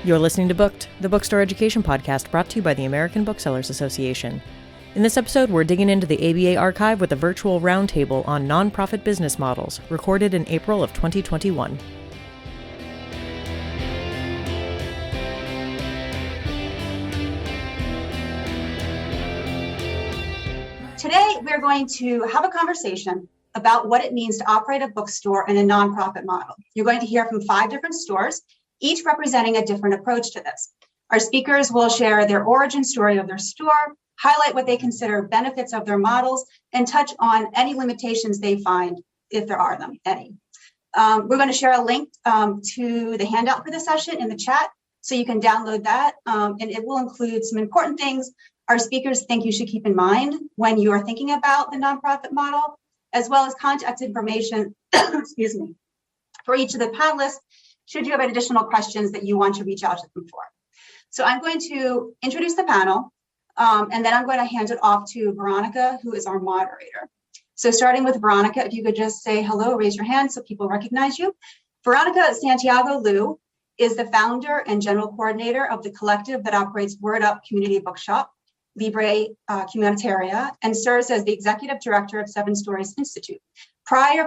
You're listening to Booked, the bookstore education podcast brought to you by the American Booksellers Association. In this episode, we're digging into the ABA archive with a virtual roundtable on nonprofit business models, recorded in April of 2021. Today, we're going to have a conversation about what it means to operate a bookstore in a nonprofit model. You're going to hear from 5 different stores, each representing a different approach to this. Our speakers will share their origin story of their store, highlight what they consider benefits of their models, and touch on any limitations they find, if there are any. We're going to share a link to the handout for the session in the chat, so you can download that, and it will include some important things our speakers think you should keep in mind when you are thinking about the nonprofit model, as well as contact information, excuse me, for each of the panelists, should you have additional questions that you want to reach out to them for. So I'm going to introduce the panel, and then I'm going to hand it off to Veronica, who is our moderator. So starting with Veronica, if you could just say hello, raise your hand so people recognize you. Veronica Santiago Liu is the founder and general coordinator of the collective that operates Word Up Community Bookshop, Libre Comunitaria, and serves as the executive director of Seven Stories Institute.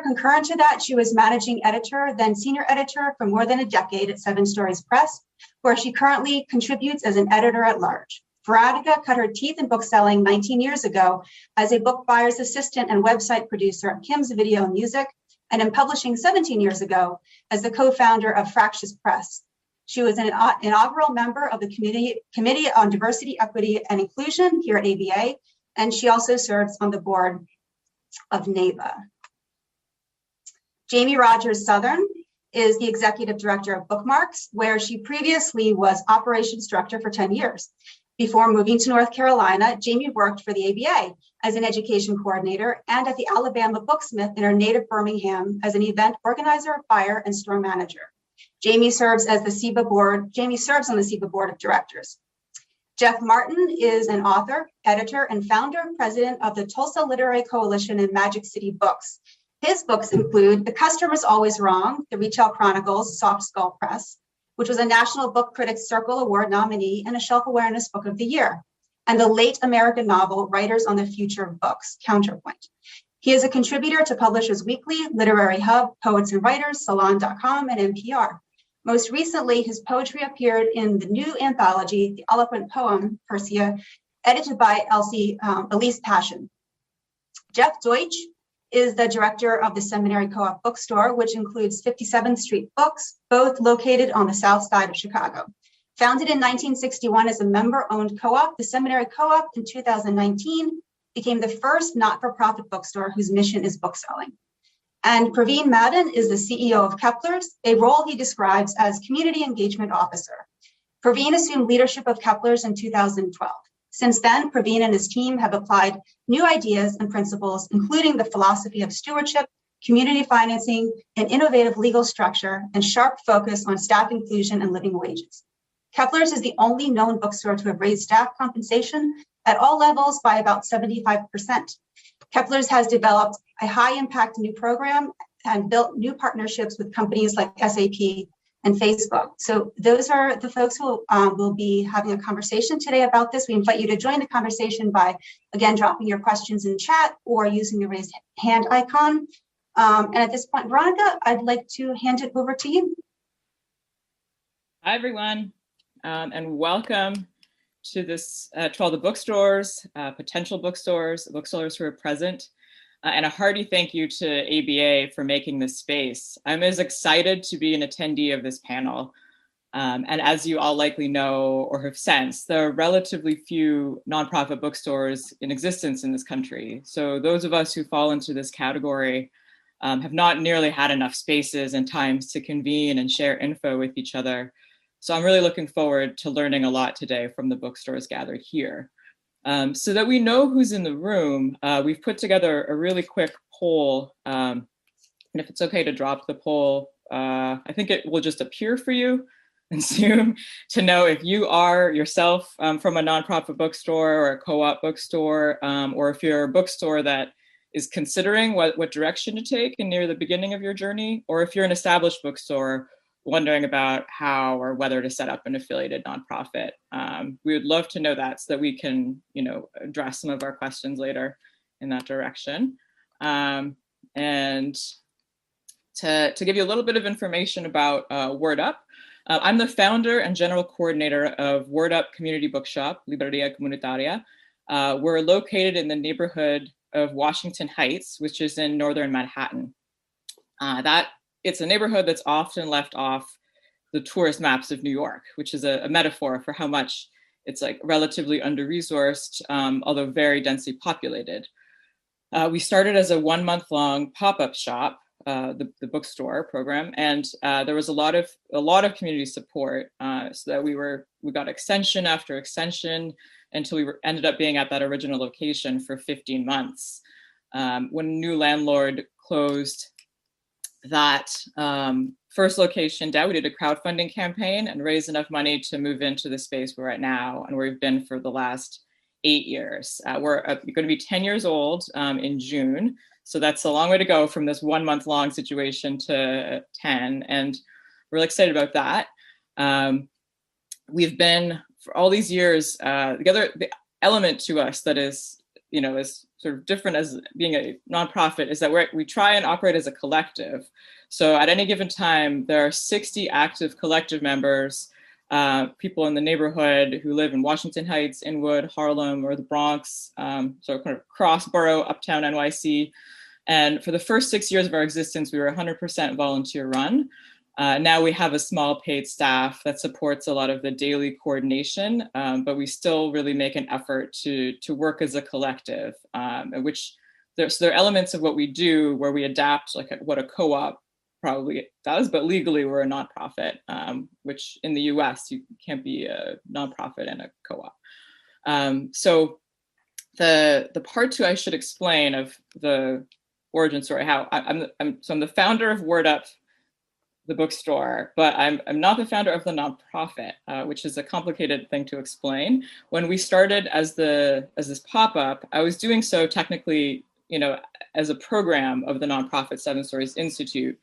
Concurrent to that, she was managing editor, then senior editor for more than a decade at Seven Stories Press, where she currently contributes as an editor at large. Veronica cut her teeth in bookselling 19 years ago as a book buyer's assistant and website producer at Kim's Video and Music, and in publishing 17 years ago as the co-founder of Fractious Press. She was an inaugural member of the Committee on Diversity, Equity, and Inclusion here at ABA, and she also serves on the board of NABA. Jamie Rogers Southern is the executive director of Bookmarks, where she previously was operations director for 10 years. Before moving to North Carolina, Jamie worked for the ABA as an education coordinator and at the Alabama Booksmith in her native Birmingham as an event organizer, buyer, and store manager. Jamie serves on the SEBA board of directors. Jeff Martin is an author, editor, and founder and president of the Tulsa Literary Coalition and Magic City Books. His books include The Customer's Always Wrong, The Retail Chronicles, Soft Skull Press, which was a National Book Critics Circle Award nominee and a Shelf Awareness Book of the Year, and the late American novel Writers on the Future of Books, Counterpoint. He is a contributor to Publishers Weekly, Literary Hub, Poets and Writers, Salon.com, and NPR. Most recently, his poetry appeared in the new anthology, The Eloquent Poem, Persia, edited by Elise Passion. Jeff Deutsch is the director of the Seminary Co-op Bookstore, which includes 57th Street Books, both located on the south side of Chicago. Founded in 1961 as a member-owned co-op, the Seminary Co-op in 2019 became the first not-for-profit bookstore whose mission is bookselling. And Praveen Madden is the CEO of Kepler's, a role he describes as Community Engagement Officer. Praveen assumed leadership of Kepler's in 2012. Since then, Praveen and his team have applied new ideas and principles, including the philosophy of stewardship, community financing, an innovative legal structure, and sharp focus on staff inclusion and living wages. Kepler's is the only known bookstore to have raised staff compensation at all levels by about 75%. Kepler's has developed a high-impact new program and built new partnerships with companies like SAP and Facebook. So those are the folks who will be having a conversation today about this. We invite you to join the conversation by, again, dropping your questions in chat or using the raised hand icon. And at this point, Veronica, I'd like to hand it over to you. Hi, everyone, and welcome to this, to all the bookstores, potential bookstores, booksellers who are present, and a hearty thank you to ABA for making this space. I'm as excited to be an attendee of this panel. And as you all likely know or have sensed, there are relatively few nonprofit bookstores in existence in this country. So those of us who fall into this category have not nearly had enough spaces and times to convene and share info with each other. So I'm really looking forward to learning a lot today from the bookstores gathered here. So that we know who's in the room, we've put together a really quick poll. And if it's okay to drop the poll, I think it will just appear for you in Zoom to know if you are yourself from a nonprofit bookstore or a co-op bookstore, or if you're a bookstore that is considering what direction to take and near the beginning of your journey, or if you're an established bookstore wondering about how or whether to set up an affiliated nonprofit. We would love to know that so that we can, address some of our questions later in that direction. And to give you a little bit of information about Word Up, I'm the founder and general coordinator of Word Up Community Bookshop, Libreria Comunitaria. We're located in the neighborhood of Washington Heights, which is in northern Manhattan. It's a neighborhood that's often left off the tourist maps of New York, which is a metaphor for how much it's like relatively under-resourced, although very densely populated. We started as a 1-month-long pop-up shop, the bookstore program, and there was a lot of community support, so that we got extension after extension until we ended up being at that original location for 15 months. When a new landlord closed that first location down, we did a crowdfunding campaign and raised enough money to move into the space we're at now, and where we've been for the last 8 years. We're going to be 10 years old in June. So that's a long way to go from this 1-month-long situation to 10. And we're really excited about that. We've been, for all these years, the element to us that is sort of different as being a nonprofit is that we try and operate as a collective. So at any given time, there are 60 active collective members, people in the neighborhood who live in Washington Heights, Inwood, Harlem, or the Bronx, so kind of cross-borough, uptown NYC. And for the first 6 years of our existence, we were 100% volunteer run. Now we have a small paid staff that supports a lot of the daily coordination, but we still really make an effort to work as a collective, which there are elements of what we do where we adapt like what a co-op probably does, but legally we're a nonprofit, which in the US, you can't be a nonprofit and a co-op. So the part two I should explain of the origin story, how I'm the founder of Word Up, the bookstore, but I'm not the founder of the nonprofit, which is a complicated thing to explain. When we started as this pop-up, I was doing so technically, as a program of the nonprofit Seven Stories Institute.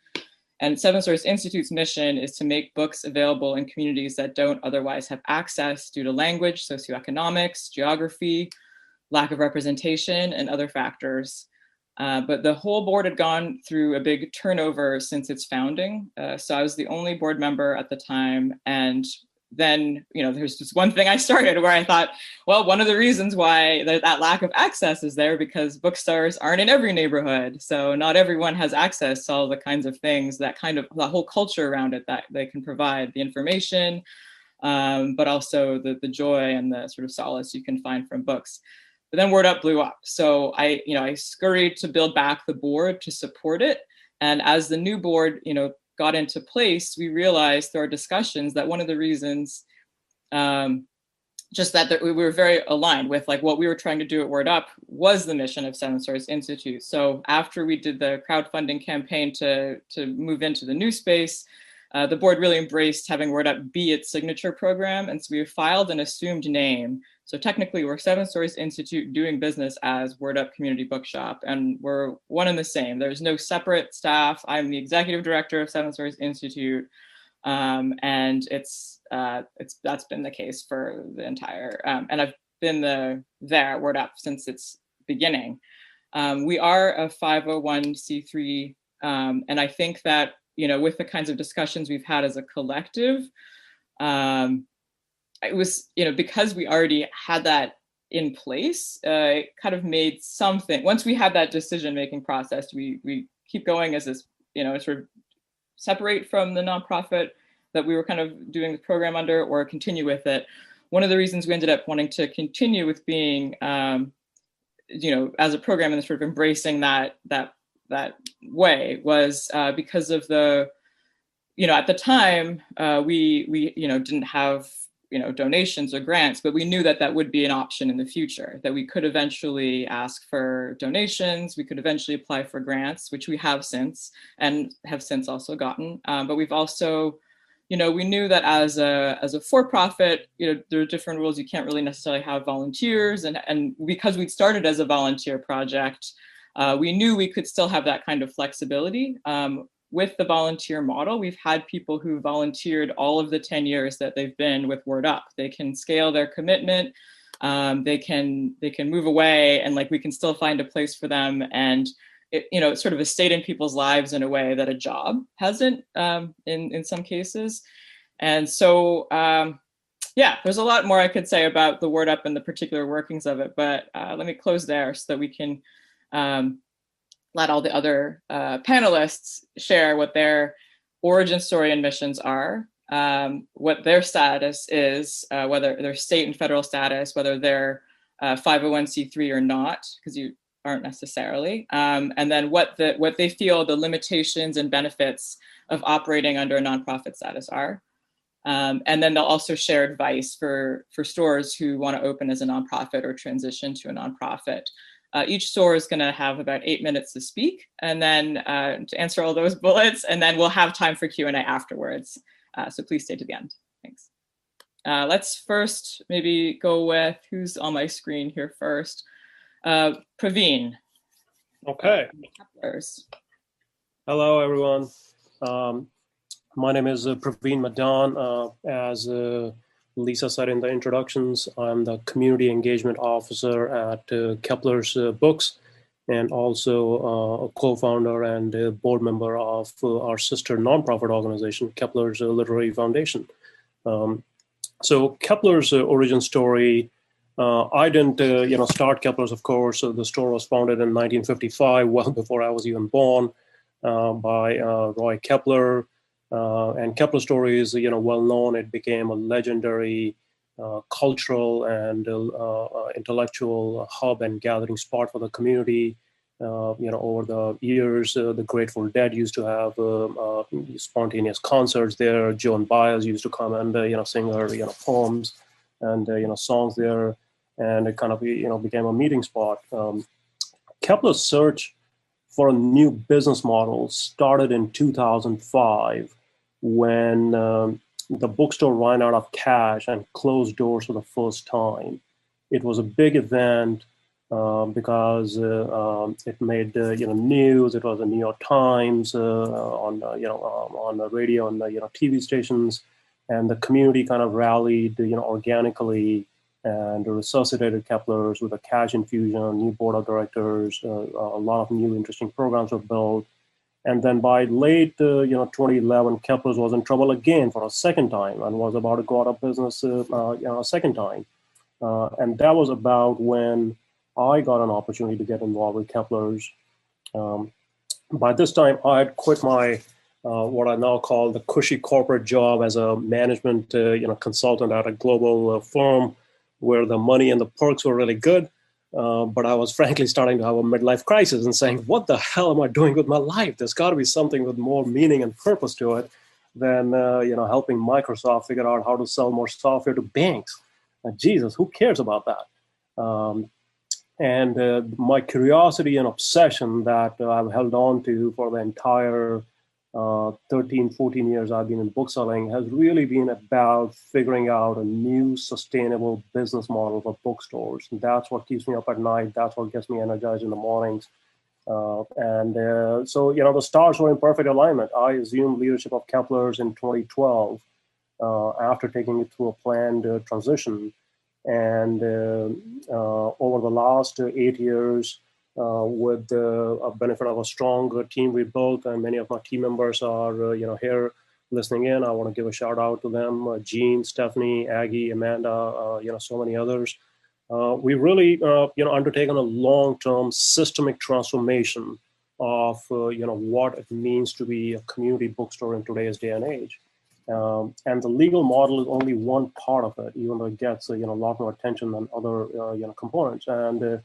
And Seven Stories Institute's mission is to make books available in communities that don't otherwise have access due to language, socioeconomics, geography, lack of representation, and other factors. But the whole board had gone through a big turnover since its founding. So I was the only board member at the time. And then, there's just one thing I started where I thought, well, one of the reasons why that lack of access is there because bookstores aren't in every neighborhood. So not everyone has access to all the kinds of things that the whole culture around it that they can provide, the information, but also the joy and the sort of solace you can find from books. But then Word Up blew up. So I scurried to build back the board to support it. And as the new board, got into place, we realized through our discussions that one of the reasons, just that we were very aligned with like what we were trying to do at Word Up was the mission of Seven Stories Institute. So after we did the crowdfunding campaign to move into the new space, the board really embraced having Word Up be its signature program. And so we filed an assumed name. So technically we're Seven Stories Institute doing business as Word Up Community Bookshop, and we're one and the same. There's no separate staff. I'm the executive director of Seven Stories Institute. And that's been the case for the entire, and I've been there at Word Up since its beginning. We are a 501c3, and I think that, with the kinds of discussions we've had as a collective, it was, because we already had that in place, it kind of made something, once we had that decision-making process, we keep going as this, sort of separate from the nonprofit that we were kind of doing the program under or continue with it. One of the reasons we ended up wanting to continue with being, as a program and sort of embracing that way was because of the, at the time we didn't have, donations or grants, but we knew that would be an option in the future, that we could eventually ask for donations, we could eventually apply for grants, which we have since and have since also gotten. But we've also, we knew that as a for-profit, there are different rules. You can't really necessarily have volunteers. And because we'd started as a volunteer project, we knew we could still have that kind of flexibility. with the volunteer model, we've had people who volunteered all of the 10 years that they've been with Word Up. They can scale their commitment. They can move away, and like we can still find a place for them. And it sort of has stayed in people's lives in a way that a job hasn't in some cases. And so, yeah, there's a lot more I could say about the Word Up and the particular workings of it, but let me close there so that we can let all the other panelists share what their origin story and missions are, what their status is, whether their state and federal status, whether they're 501c3 or not, because you aren't necessarily, and then what they feel the limitations and benefits of operating under a nonprofit status are. And then they'll also share advice for stores who want to open as a nonprofit or transition to a nonprofit. Each store is going to have about 8 minutes to speak, and then to answer all those bullets, and then we'll have time for Q&A afterwards. So please stay to the end. Thanks. Let's first maybe go with who's on my screen here first. Praveen. Okay. Hello, everyone. My name is Praveen Madan. As Lisa said in the introductions, I'm the Community Engagement Officer at Kepler's Books, and also a co-founder and a board member of our sister nonprofit organization, Kepler's Literary Foundation. So Kepler's origin story, I didn't start Kepler's, of course. The store was founded in 1955, well before I was even born, by Roy Kepler. And Kepler story is, well known. It became a legendary cultural and intellectual hub and gathering spot for the community. Over the years, the Grateful Dead used to have spontaneous concerts there. Joan Baez used to come and sing her poems and songs there, and it kind of became a meeting spot. Kepler's search for a new business model started in 2005 when the bookstore ran out of cash and closed doors for the first time. It was a big event because it made news. It was the New York Times on the radio and TV stations, and the community kind of rallied organically and resuscitated Kepler's with a cash infusion, new board of directors, a lot of new interesting programs were built. And then by late 2011, Kepler's was in trouble again for a second time and was about to go out of business a second time. And that was about when I got an opportunity to get involved with Kepler's. By this time, I had quit my what I now call the cushy corporate job as a management consultant at a global firm where the money and the perks were really good. But I was frankly starting to have a midlife crisis and saying, what the hell am I doing with my life? There's got to be something with more meaning and purpose to it than helping Microsoft figure out how to sell more software to banks. Jesus, who cares about that? And my curiosity and obsession that I've held on to for the entire 13, 14 years I've been in bookselling has really been about figuring out a new sustainable business model for bookstores. And that's what keeps me up at night. That's what gets me energized in the mornings. So, the stars were in perfect alignment. I assumed leadership of Kepler's in 2012 after taking it through a planned transition. And over the last 8 years, with the benefit of a strong team we built, and many of my team members are here listening in. I want to give a shout out to them: Jean, Stephanie, Aggie, Amanda, so many others. We've really undertaken a long-term systemic transformation of what it means to be a community bookstore in today's day and age. And the legal model is only one part of it, even though it gets a lot more attention than other components. And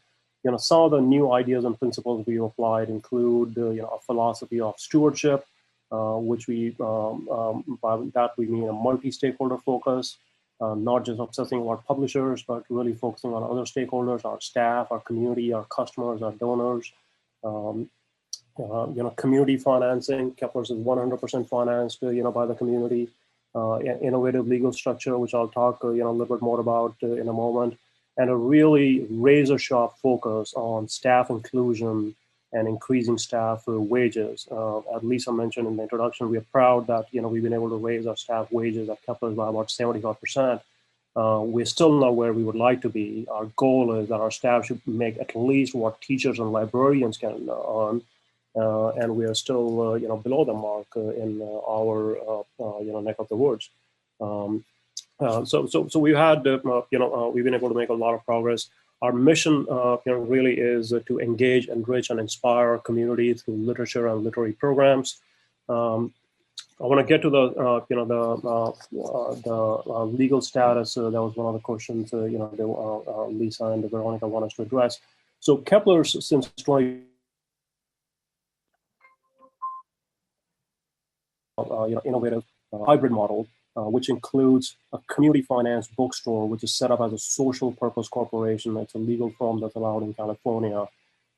some of the new ideas and principles we applied include a philosophy of stewardship, which we by that we mean a multi-stakeholder focus, not just obsessing about publishers, but really focusing on other stakeholders, our staff, our community, our customers, our donors. Community financing. Kepler's is 100% financed, by the community. Innovative legal structure, which I'll talk, a little bit more about in a moment, and a really razor-sharp focus on staff inclusion and increasing staff wages. As Lisa mentioned in the introduction, we are proud that we've been able to raise our staff wages at Kepler's by about 75%. We're still not where we would like to be. Our goal is that our staff should make at least what teachers and librarians can earn, and we are still below the mark in our neck of the woods. So we've had we've been able to make a lot of progress. Our mission really is to engage, enrich, and inspire our community through literature and literary programs. I want to get to the legal status. That was one of the questions Lisa and Veronica want us to address. So Kepler's since 20 innovative hybrid model, which includes a community finance bookstore, which is set up as a social purpose corporation. It's a legal firm that's allowed in California,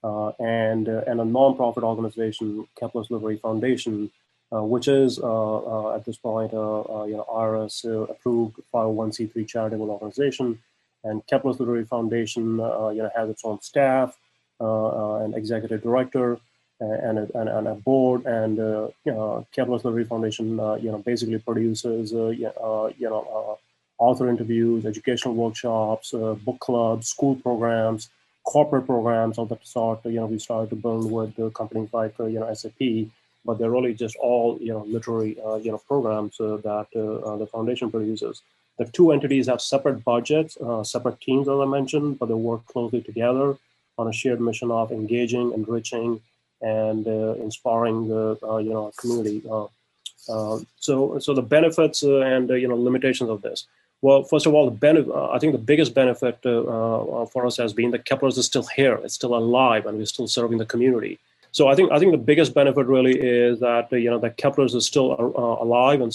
and a nonprofit organization, Kepler's Literary Foundation, which is at this point IRS approved 501c3 charitable organization. And Kepler's Literary Foundation has its own staff, an executive director, and a board. And Kepler's Literary Foundation basically produces author interviews, educational workshops, book clubs, school programs, corporate programs of that sort. We started to build with companies like SAP. But they're really just all literary programs that the foundation produces. The two entities have separate budgets, separate teams, as I mentioned, but they work closely together on a shared mission of engaging, enriching, and inspiring the community. So the benefits and limitations of this. Well, first of all, I think the biggest benefit for us has been that Kepler's is still here, it's still alive, and we're still serving the community. So I think the biggest benefit really is that that Kepler's is still alive and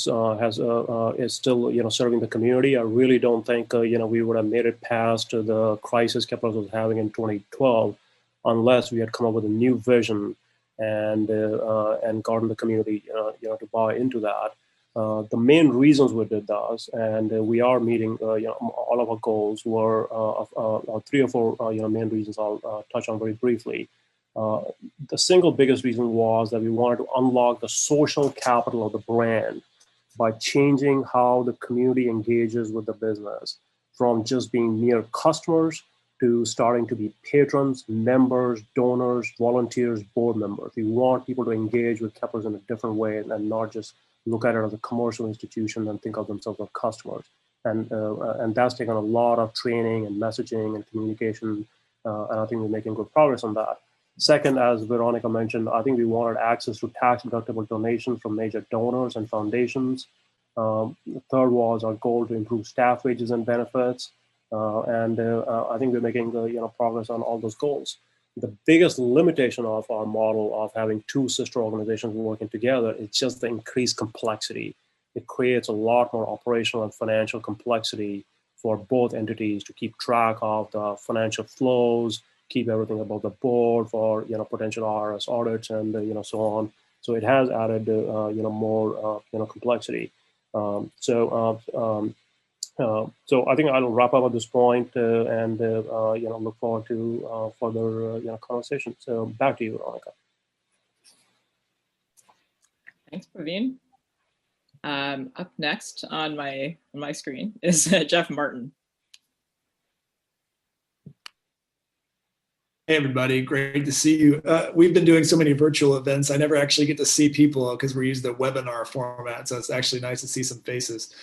is still serving the community. I really don't think we would have made it past the crisis Kepler's was having in 2012 unless we had come up with a new vision and gotten the community to buy into that. The main reasons we did that, and we are meeting all of our goals, were 3 or 4 main reasons I'll touch on very briefly. The single biggest reason was that we wanted to unlock the social capital of the brand by changing how the community engages with the business, from just being mere customers to starting to be patrons, members, donors, volunteers, board members. We want people to engage with Kepler's in a different way and not just look at it as a commercial institution and think of themselves as customers. And that's taken a lot of training and messaging and communication, and I think we're making good progress on that. Second, as Veronica mentioned, I think we wanted access to tax-deductible donations from major donors and foundations. The third was our goal to improve staff wages and benefits, and I think we're making progress on all those goals. The biggest limitation of our model of having two sister organizations working together is just the increased complexity. It creates a lot more operational and financial complexity for both entities to keep track of the financial flows, keep everything above the board for potential IRS audits and so on. So it has added more complexity. So I think I'll wrap up at this point and look forward to further conversation. So back to you, Veronica. Thanks, Praveen. Up next on my screen is Jeff Martin. Hey, everybody. Great to see you. We've been doing so many virtual events. I never actually get to see people because we use the webinar format. So it's actually nice to see some faces.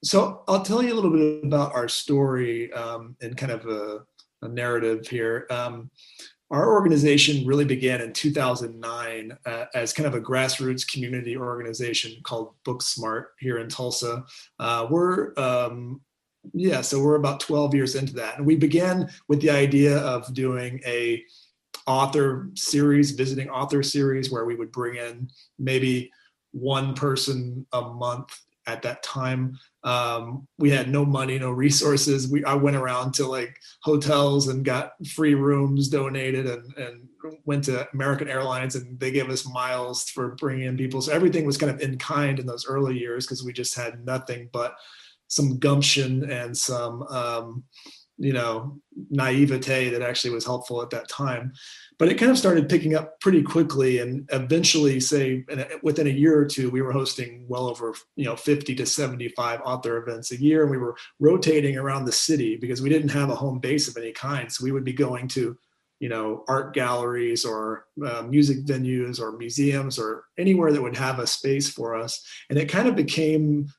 So I'll tell you a little bit about our story and kind of a narrative here. Our organization really began in 2009 as kind of a grassroots community organization called Booksmart here in Tulsa. So we're about 12 years into that. And we began with the idea of doing a visiting author series, where we would bring in maybe one person a month. At that time, we had no money, no resources. I went around to like hotels and got free rooms donated, and went to American Airlines, and they gave us miles for bringing in people. So everything was kind of in kind in those early years because we just had nothing but some gumption and some naivete that actually was helpful at that time. But it kind of started picking up pretty quickly, and eventually, say within a year or two, we were hosting well over 50 to 75 author events a year, and we were rotating around the city because we didn't have a home base of any kind. So we would be going to art galleries or music venues or museums or anywhere that would have a space for us. And it kind of became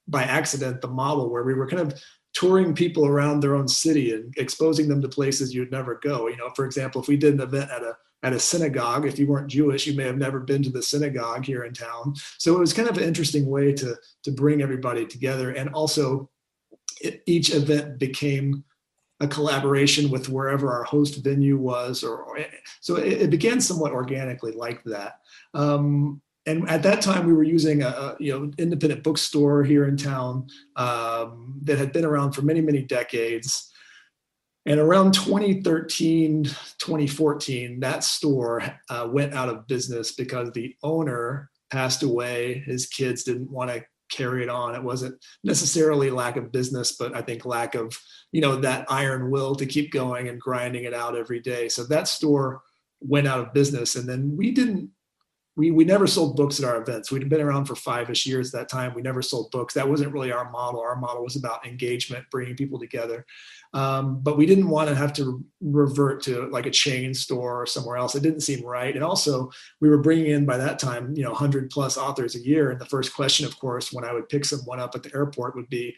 by accident the model where we were kind of touring people around their own city and exposing them to places you'd never go. For example, if we did an event at a synagogue, if you weren't Jewish, you may have never been to the synagogue here in town. So it was kind of an interesting way to bring everybody together. And also each event became a collaboration with wherever our host venue was, so it began somewhat organically like that. And at that time, we were using a independent bookstore here in town that had been around for many, many decades. And around 2013, 2014, that store went out of business because the owner passed away. His kids didn't want to carry it on. It wasn't necessarily lack of business, but I think lack of that iron will to keep going and grinding it out every day. So that store went out of business, and then we never sold books at our events. We'd been around for 5-ish years at that time. We never sold books. That wasn't really our model. Our model was about engagement, bringing people together. But we didn't want to have to revert to like a chain store or somewhere else. It didn't seem right. And also we were bringing in by that time, 100 plus authors a year. And the first question, of course, when I would pick someone up at the airport would be,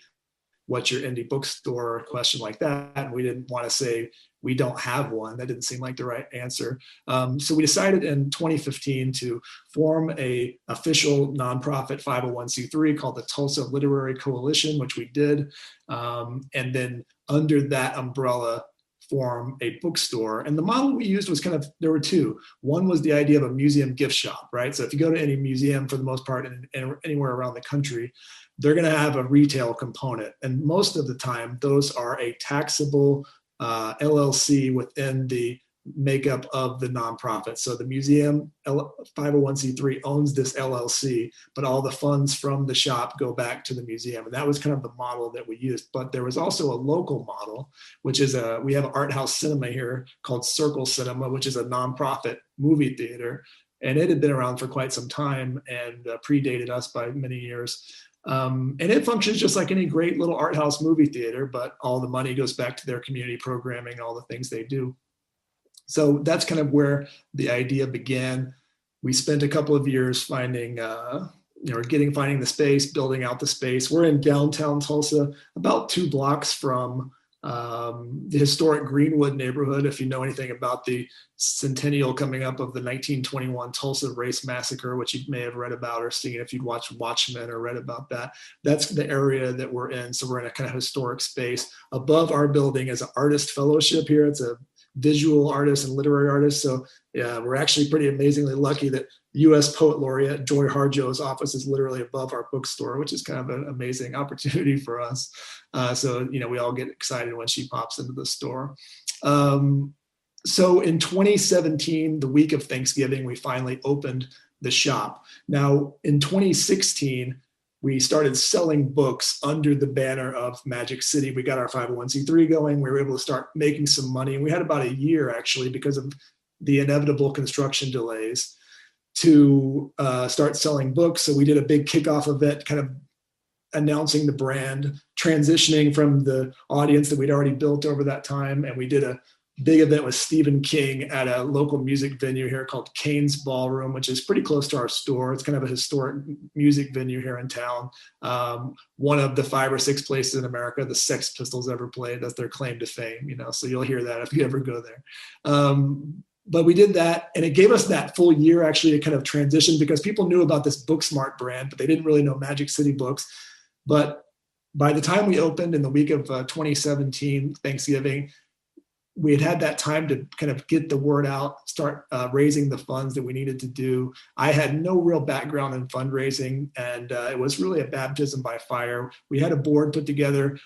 what's your indie bookstore, question like that. And we didn't want to say, we don't have one. That didn't seem like the right answer. So we decided in 2015 to form a official nonprofit 501c3 called the Tulsa Literary Coalition, which we did. And then under that umbrella, form a bookstore. And the model we used was there were two. One was the idea of a museum gift shop, right? So if you go to any museum, for the most part, anywhere around the country, they're going to have a retail component. And most of the time, those are a taxable LLC within the makeup of the nonprofit. So the museum 501c3 owns this LLC, but all the funds from the shop go back to the museum. And that was kind of the model that we used. But there was also a local model, which is we have an art house cinema here called Circle Cinema, which is a nonprofit movie theater. And it had been around for quite some time and predated us by many years. And it functions just like any great little art house movie theater, but all the money goes back to their community programming, all the things they do. So that's kind of where the idea began. We spent a couple of years finding the space, building out the space. We're in downtown Tulsa, about 2 blocks from the historic Greenwood neighborhood. If you know anything about the centennial coming up of the 1921 Tulsa Race Massacre, which you may have read about or seen if you'd watched Watchmen or read about that, that's the area that we're in. So we're in a kind of historic space. Above our building is an artist fellowship here. It's a visual artist and literary artist. So yeah, we're actually pretty amazingly lucky that U.S. Poet Laureate Joy Harjo's office is literally above our bookstore, which is kind of an amazing opportunity for us. So we all get excited when she pops into the store. So in 2017, the week of Thanksgiving, we finally opened the shop. Now in 2016, we started selling books under the banner of Magic City. We got our 501c3 going. We were able to start making some money. And we had about a year, actually, because of the inevitable construction delays, to start selling books. So we did a big kickoff event, kind of announcing the brand, transitioning from the audience that we'd already built over that time. And we did a big event with Stephen King at a local music venue here called Kane's Ballroom, which is pretty close to our store. It's kind of a historic music venue here in town. One of the 5 or 6 places in America the Sex Pistols ever played. That's their claim to fame, so you'll hear that if you ever go there. But we did that, and it gave us that full year actually to kind of transition, because people knew about this Booksmart brand, but they didn't really know Magic City Books. But by the time we opened in the week of 2017, Thanksgiving, we had that time to kind of get the word out, start raising the funds that we needed to do. I had no real background in fundraising, and it was really a baptism by fire. We had a board put together.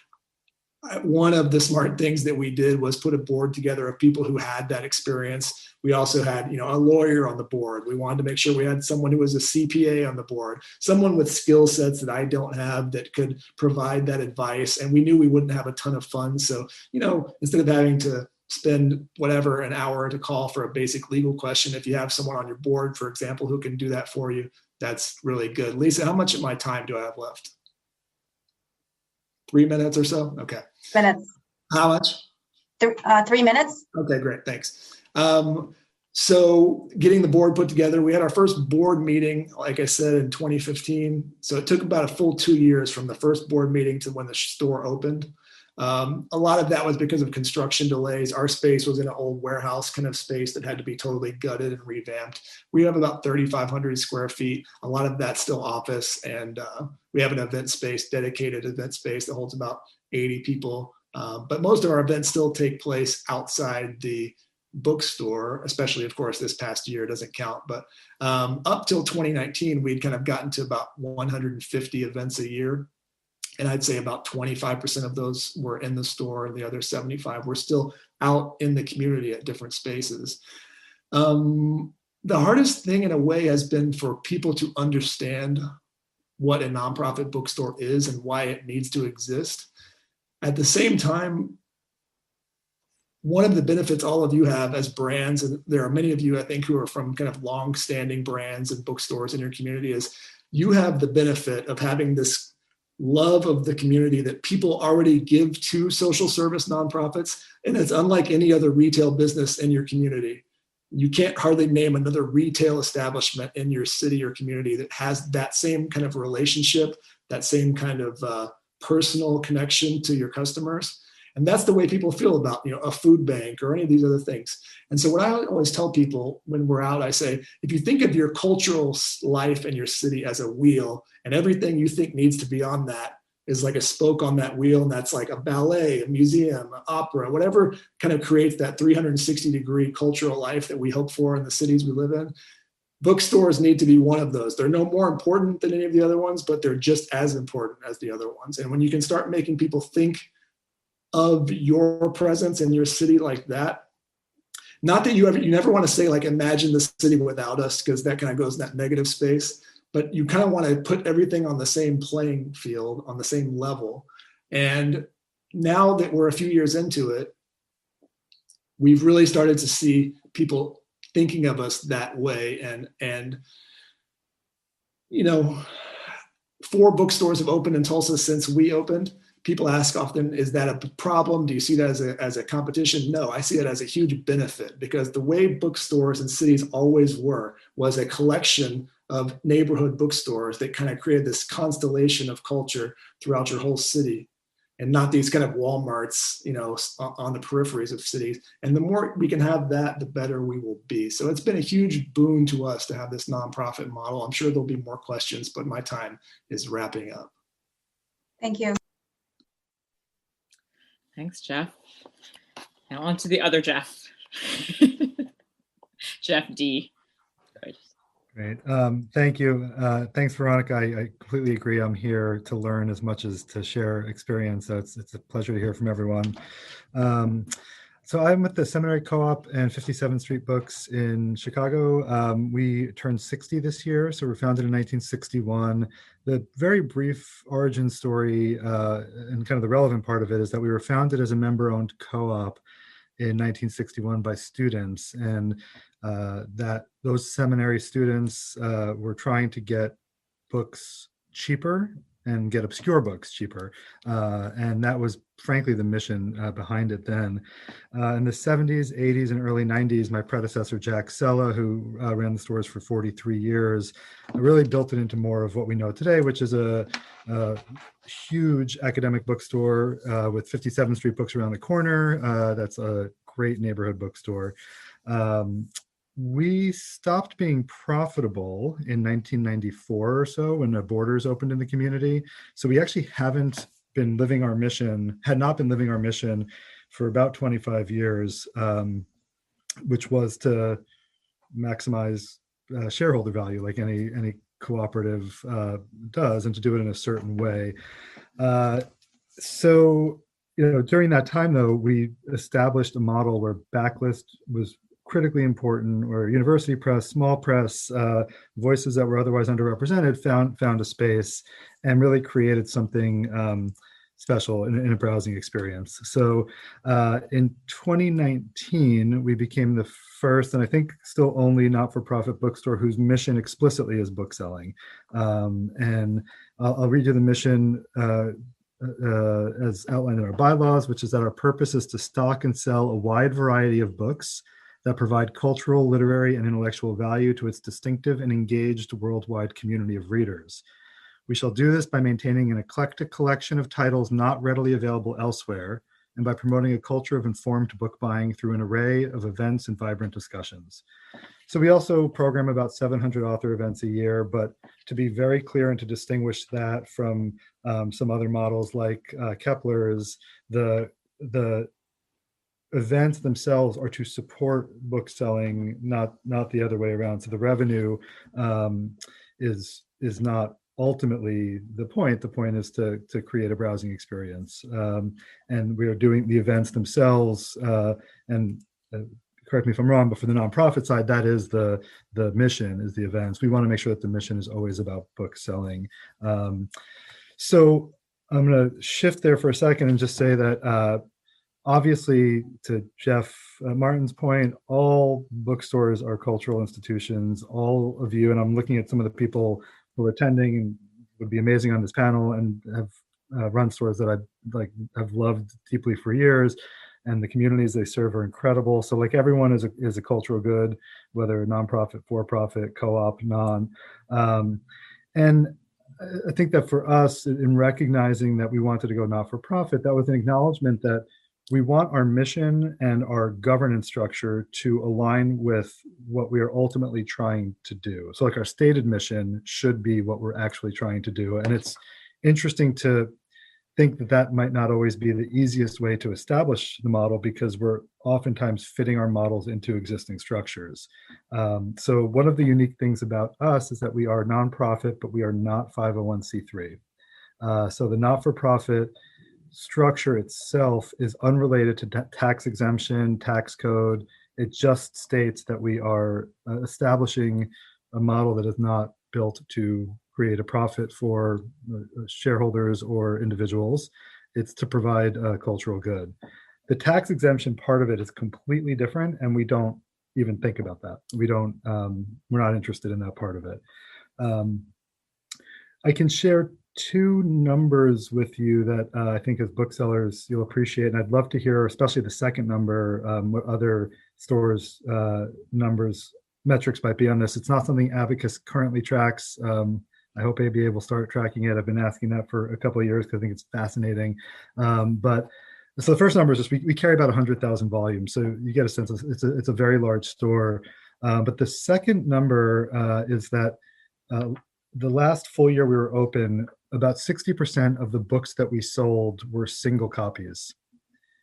one of the smart things that we did was put a board together of people who had that experience. We also had, a lawyer on the board. We wanted to make sure we had someone who was a CPA on the board, someone with skill sets that I don't have that could provide that advice. And we knew we wouldn't have a ton of funds. So, instead of having to spend whatever an hour to call for a basic legal question, if you have someone on your board, for example, who can do that for you, that's really good. Lisa, how much of my time do I have left? 3 minutes or so? Okay. Minutes. How much? 3 minutes. Okay, great. Thanks. So getting the board put together, we had our first board meeting, like I said, in 2015. So it took about a full 2 years from the first board meeting to when the store opened. A lot of that was because of construction delays. Our space was in an old warehouse kind of space that had to be totally gutted and revamped. We have about 3,500 square feet. A lot of that's still office. And we have an event space, dedicated event space that holds about 80 people. But most of our events still take place outside the bookstore, especially, of course, this past year doesn't count. But up till 2019, we'd kind of gotten to about 150 events a year. And I'd say about 25% of those were in the store, and the other 75 were still out in the community at different spaces. The hardest thing in a way has been for people to understand what a nonprofit bookstore is and why it needs to exist. At the same time, one of the benefits all of you have as brands, and there are many of you, I think, who are from kind of long-standing brands and bookstores in your community, is you have the benefit of having this love of the community that people already give to social service nonprofits. And it's unlike any other retail business in your community. You can't hardly name another retail establishment in your city or community that has that same kind of relationship, that same kind of personal connection to your customers. And that's the way people feel about, a food bank or any of these other things. And so what I always tell people when we're out, I say, if you think of your cultural life in your city as a wheel, and everything you think needs to be on that is like a spoke on that wheel, and that's like a ballet, a museum, an opera, whatever kind of creates that 360-degree cultural life that we hope for in the cities we live in. Bookstores need to be one of those. They're no more important than any of the other ones, but they're just as important as the other ones. And when you can start making people think of your presence in your city like that, not that you never want to say, like, imagine the city without us, because that kind of goes in that negative space, but you kind of want to put everything on the same playing field, on the same level. And now that we're a few years into it, we've really started to see people thinking of us that way. And 4 bookstores have opened in Tulsa since we opened. People ask often, is that a problem? Do you see that as a competition? No, I see it as a huge benefit, because the way bookstores in cities always was a collection of neighborhood bookstores that kind of created this constellation of culture throughout your whole city, and not these kind of Walmarts, on the peripheries of cities. And the more we can have that, the better we will be. So it's been a huge boon to us to have this nonprofit model. I'm sure there'll be more questions, but my time is wrapping up. Thank you. Thanks, Jeff. Now on to the other Jeff. Jeff D. Great. Thank you. Thanks, Veronica. I completely agree. I'm here to learn as much as to share experience. So it's a pleasure to hear from everyone. So I'm with the Seminary Co-op and 57th Street Books in Chicago. We turned 60 this year. So we're founded in 1961. The very brief origin story and kind of the relevant part of it is that we were founded as a member-owned co-op in 1961 by students, and that those seminary students were trying to get books cheaper and get obscure books cheaper. And that was frankly the mission behind it then. In the 70s, 80s, and early 90s, my predecessor, Jack Sella, who ran the stores for 43 years, really built it into more of what we know today, which is a huge academic bookstore with 57th Street Books around the corner. That's a great neighborhood bookstore. We stopped being profitable in 1994 or so when the Borders opened in the community. So we actually haven't been living our mission, had not been living our mission for about 25 years, which was to maximize shareholder value like any cooperative does, and to do it in a certain way. So during that time, though, we established a model where backlist was critically important, where university press, small press, voices that were otherwise underrepresented found a space and really created something special in a browsing experience. So in 2019, we became the first, and I think still only, not-for-profit bookstore whose mission explicitly is bookselling. And I'll read you the mission as outlined in our bylaws, which is that our purpose is to stock and sell a wide variety of books that provide cultural, literary, and intellectual value to its distinctive and engaged worldwide community of readers. We shall do this by maintaining an eclectic collection of titles not readily available elsewhere, and by promoting a culture of informed book buying through an array of events and vibrant discussions. So we also program about 700 author events a year, but to be very clear and to distinguish that from some other models like Kepler's, the events themselves are to support book selling, not the other way around. So the revenue is not ultimately the point. The point is to create a browsing experience. And we are doing the events themselves. And correct me if I'm wrong, but for the nonprofit side, that is the mission, is the events. We want to make sure that the mission is always about book selling. So I'm going to shift there for a second and just say that obviously, to Jeff Martin's point, all bookstores are cultural institutions. All of you, and I'm looking at some of the people who are attending and would be amazing on this panel and have run stores that I've loved deeply for years, and the communities they serve are incredible. So like everyone is a cultural good, whether nonprofit, for-profit, co-op, non. And I think that for us, in recognizing that we wanted to go not-for-profit, that was an acknowledgement that we want our mission and our governance structure to align with what we are ultimately trying to do. So like our stated mission should be what we're actually trying to do. And it's interesting to think that that might not always be the easiest way to establish the model, because we're oftentimes fitting our models into existing structures. So one of the unique things about us is that we are nonprofit, but we are not 501c3. So the not-for-profit structure itself is unrelated to tax exemption, tax code. It just states that we are establishing a model that is not built to create a profit for shareholders or individuals. It's to provide a cultural good. The tax exemption part of it is completely different, and we don't even think about that. We're not interested in that part of it. I can share two numbers with you that I think as booksellers you'll appreciate, and I'd love to hear, especially the second number, what other stores' metrics might be on this. It's not something Abacus currently tracks. I hope ABA will start tracking it. I've been asking that for a couple of years because I think it's fascinating. But so the first number is just we carry about 100,000 volumes, so you get a sense of it's a very large store. But the second number is that the last full year we were open, about 60% of the books that we sold were single copies.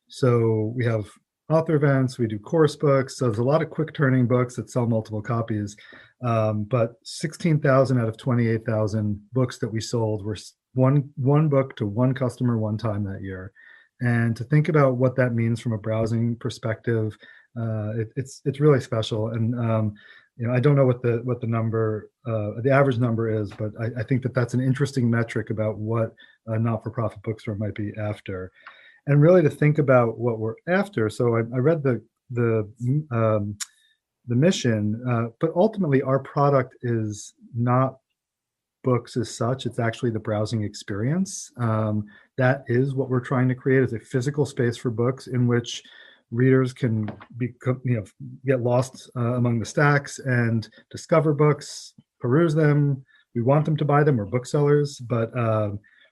So we have author events, we do course books. So there's a lot of quick turning books that sell multiple copies. But 16,000 out of 28,000 books that we sold were one book to one customer one time that year. And to think about what that means from a browsing perspective, it's really special. And I don't know what the number, the average number is, but I think that that's an interesting metric about what a not-for-profit bookstore might be after, and really to think about what we're after. So I read the mission, but ultimately our product is not books as such. It's actually the browsing experience. That is what we're trying to create, is a physical space for books in which readers can get lost among the stacks and discover books, peruse them. We want them to buy them. We're booksellers, but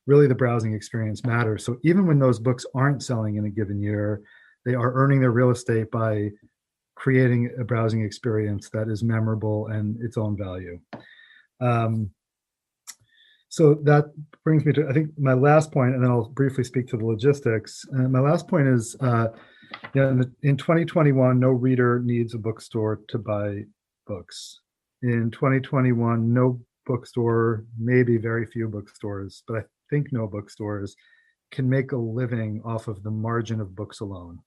really the browsing experience matters. So even when those books aren't selling in a given year, they are earning their real estate by creating a browsing experience that is memorable and its own value. So that brings me to, I think, my last point, and then I'll briefly speak to the logistics. My last point is, in 2021, no reader needs a bookstore to buy books. In 2021, no bookstore, maybe very few bookstores, but I think no bookstores, can make a living off of the margin of books alone.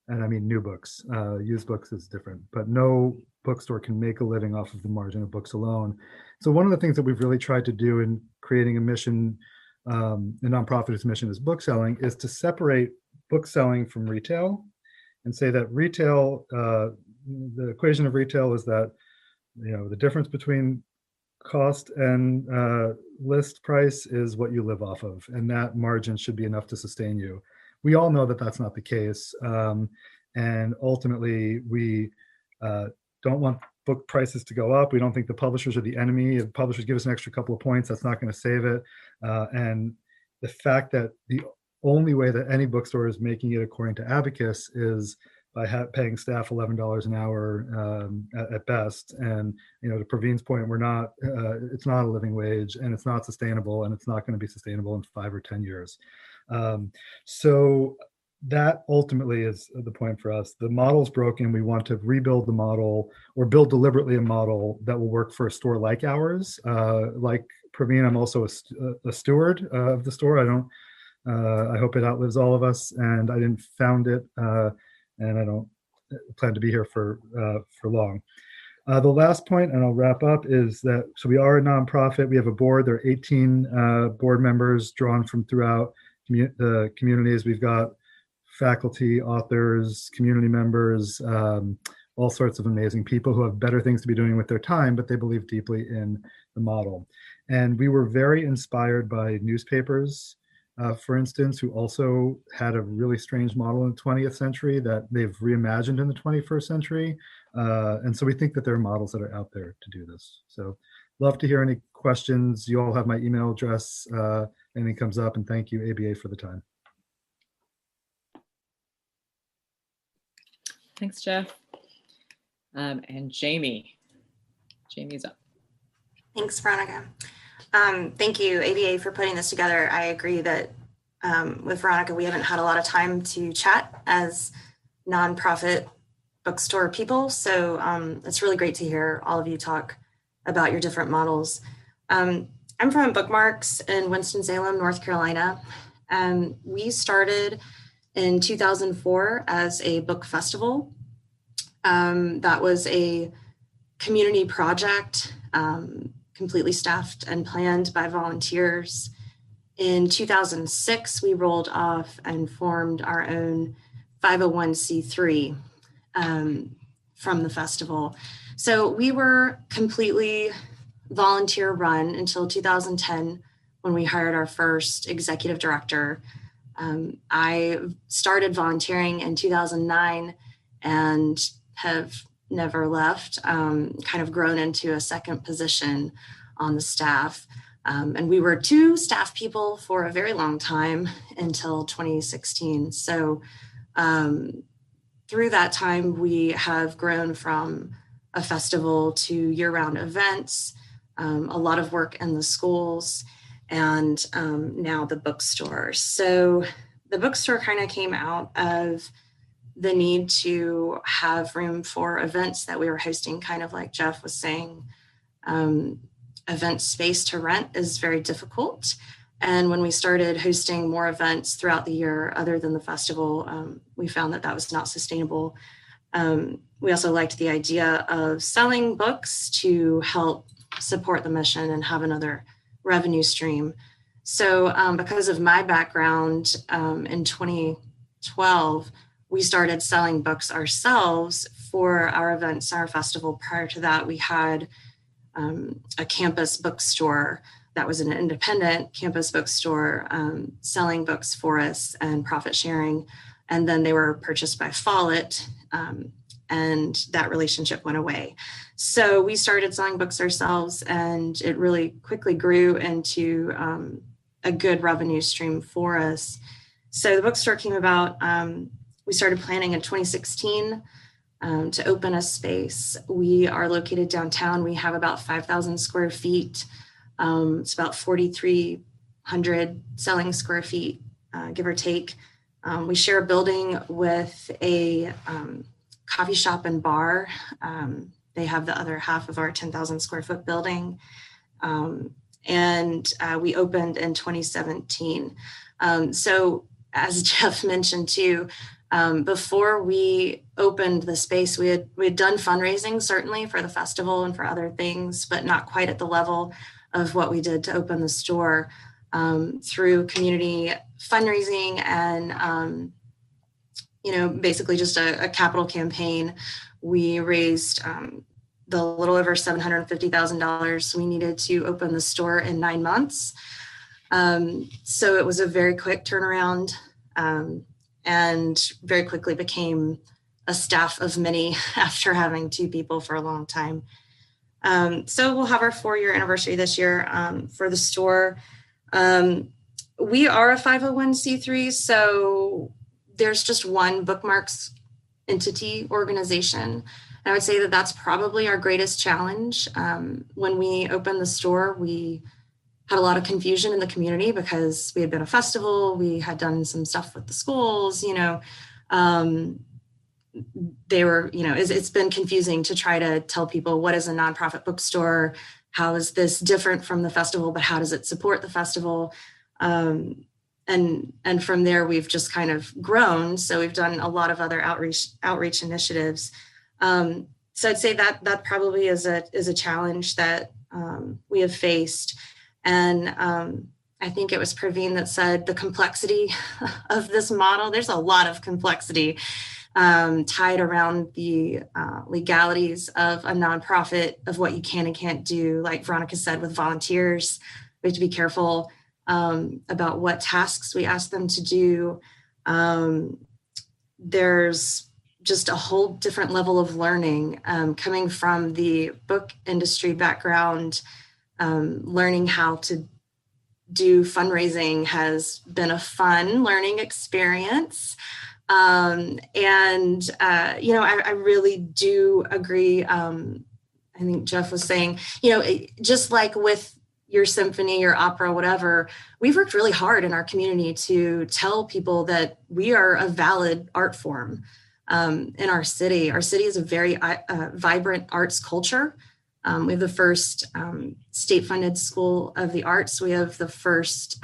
And I mean new books. Used books is different, but no bookstore can make a living off of the margin of books alone. So one of the things that we've really tried to do in creating a mission, a nonprofit whose mission is book selling, is to separate book selling from retail and say that retail, the equation of retail is that, the difference between cost and list price is what you live off of, and that margin should be enough to sustain you. We all know that that's not the case, and ultimately we don't want book prices to go up. We don't think the publishers are the enemy. If publishers give us an extra couple of points, that's not going to save it. And the fact that the only way that any bookstore is making it according to Abacus is by paying staff $11 an hour at best. And to Praveen's point, we're not. It's not a living wage, and it's not sustainable, and it's not going to be sustainable in 5 or 10 years. So that ultimately is the point for us. The model's broken. We want to rebuild the model, or build deliberately a model that will work for a store like ours. Like Praveen, I'm also a steward of the store. I hope it outlives all of us, and I didn't found it. And I don't plan to be here for long. The last point, and I'll wrap up, is that so we are a nonprofit. We have a board. There are 18 board members drawn from throughout the communities. We've got faculty, authors, community members, all sorts of amazing people who have better things to be doing with their time, but they believe deeply in the model. And we were very inspired by newspapers, for instance, who also had a really strange model in the 20th century that they've reimagined in the 21st century. And so we think that there are models that are out there to do this. So love to hear any questions. You all have my email address. Anything comes up, and thank you, ABA, for the time. Thanks, Jeff. And Jamie. Jamie's up. Thanks, Veronica. Thank you, ABA, for putting this together. I agree that with Veronica, we haven't had a lot of time to chat as nonprofit bookstore people. So it's really great to hear all of you talk about your different models. I'm from Bookmarks in Winston-Salem, North Carolina. We started in 2004 as a book festival. That was a community project, completely staffed and planned by volunteers. In 2006, we rolled off and formed our own 501c3 from the festival. So we were completely volunteer run until 2010, when we hired our first executive director. I started volunteering in 2009 and have never left, kind of grown into a second position on the staff. And we were 2 staff people for a very long time until 2016. So through that time, we have grown from a festival to year-round events, a lot of work in the schools, and now the bookstore. So the bookstore kind of came out of the need to have room for events that we were hosting, kind of like Jeff was saying. Event space to rent is very difficult. And when we started hosting more events throughout the year, other than the festival, we found that that was not sustainable. We also liked the idea of selling books to help support the mission and have another revenue stream. So because of my background, in 2012, we started selling books ourselves for our events, our festival. Prior to that, we had a campus bookstore that was an independent campus bookstore selling books for us and profit sharing. And then they were purchased by Follett, and that relationship went away. So we started selling books ourselves, and it really quickly grew into a good revenue stream for us. So the bookstore came about, we started planning in 2016 to open a space. We are located downtown. We have about 5,000 square feet. It's about 4,300 selling square feet, give or take. We share a building with a coffee shop and bar. They have the other half of our 10,000 square foot building. And we opened in 2017. So as Jeff mentioned too, before we opened the space, we had done fundraising certainly for the festival and for other things, but not quite at the level of what we did to open the store. Through community fundraising and basically just a capital campaign, we raised the little over $750,000 we needed to open the store in 9 months. So it was a very quick turnaround, and very quickly became a staff of many after having 2 people for a long time. So we'll have our 4-year anniversary this year for the store. We are a 501c3, so there's just one bookmarks entity organization. And I would say that that's probably our greatest challenge. When we opened the store, we had a lot of confusion in the community because we had been a festival, we had done some stuff with the schools, they were, it's been confusing to try to tell people what is a nonprofit bookstore, how is this different from the festival, but how does it support the festival? And from there, we've just kind of grown. So we've done a lot of other outreach initiatives. So I'd say that probably is a challenge that we have faced. And I think it was Praveen that said the complexity of this model. There's a lot of complexity tied around the legalities of a nonprofit, of what you can and can't do. Like Veronica said, with volunteers, we have to be careful about what tasks we ask them to do. There's just a whole different level of learning coming from the book industry background. Learning how to do fundraising has been a fun learning experience. I really do agree. I think Jeff was saying, just like with your symphony, your opera, whatever, we've worked really hard in our community to tell people that we are a valid art form in our city. Our city is a very vibrant arts culture. We have the first state-funded school of the arts. We have the first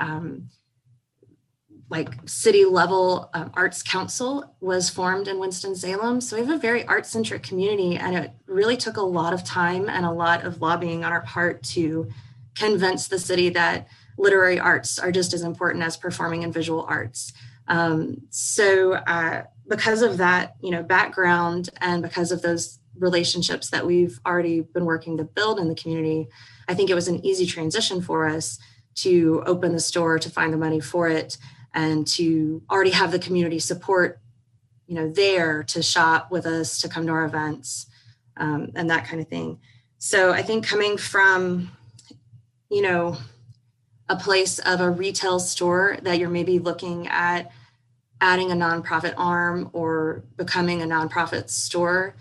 city-level arts council was formed in Winston-Salem. So we have a very art-centric community, and it really took a lot of time and a lot of lobbying on our part to convince the city that literary arts are just as important as performing and visual arts. Because of that, background, and because of those relationships that we've already been working to build in the community, I think it was an easy transition for us to open the store, to find the money for it, and to already have the community support, there to shop with us, to come to our events, and that kind of thing. So I think coming from, a place of a retail store that you're maybe looking at adding a nonprofit arm or becoming a nonprofit store,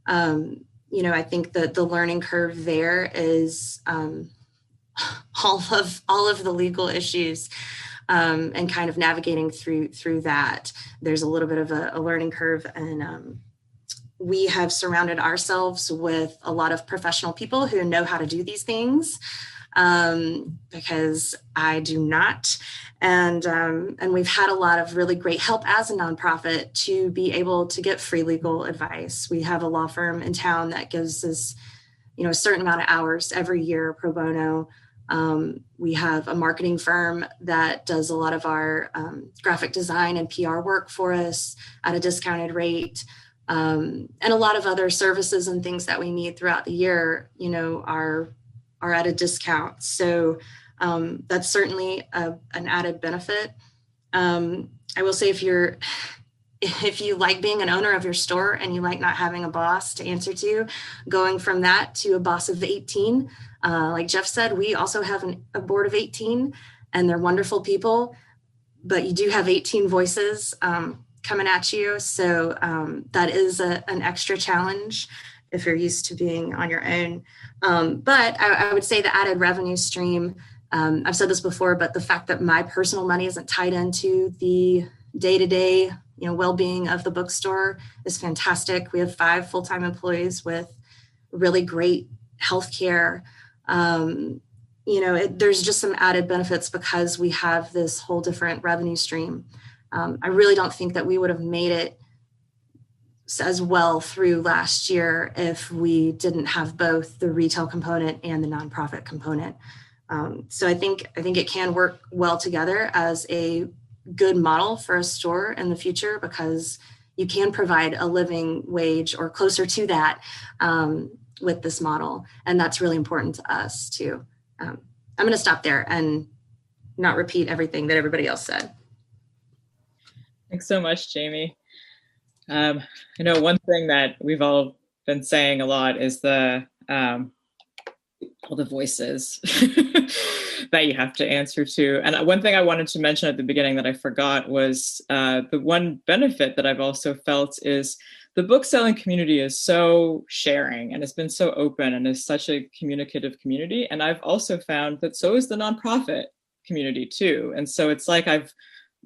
I think that the learning curve there is all of the legal issues and kind of navigating through that. There's a little bit of a learning curve, and we have surrounded ourselves with a lot of professional people who know how to do these things, because I do not. And we've had a lot of really great help as a nonprofit to be able to get free legal advice. We have a law firm in town that gives us, a certain amount of hours every year pro bono. We have a marketing firm that does a lot of our graphic design and PR work for us at a discounted rate. And a lot of other services and things that we need throughout the year, are at a discount. So that's certainly an added benefit. I will say, if you like being an owner of your store and you like not having a boss to answer to, going from that to a boss of 18, like Jeff said, we also have a board of 18, and they're wonderful people, but you do have 18 voices coming at you. So that is an extra challenge if you're used to being on your own. But I would say the added revenue stream, I've said this before, but the fact that my personal money isn't tied into the day-to-day, well-being of the bookstore is fantastic. We have 5 full-time employees with really great healthcare. there's just some added benefits because we have this whole different revenue stream. I really don't think that we would have made it as well through last year if we didn't have both the retail component and the nonprofit component. So I think it can work well together as a good model for a store in the future, because you can provide a living wage or closer to that with this model. And that's really important to us too. I'm going to stop there and not repeat everything that everybody else said. Thanks so much, Jamie. I know one thing that we've all been saying a lot is all the voices that you have to answer to. And one thing I wanted to mention at the beginning that I forgot was the one benefit that I've also felt is the book selling community is so sharing and has been so open and is such a communicative community. And I've also found that so is the nonprofit community too. And so it's like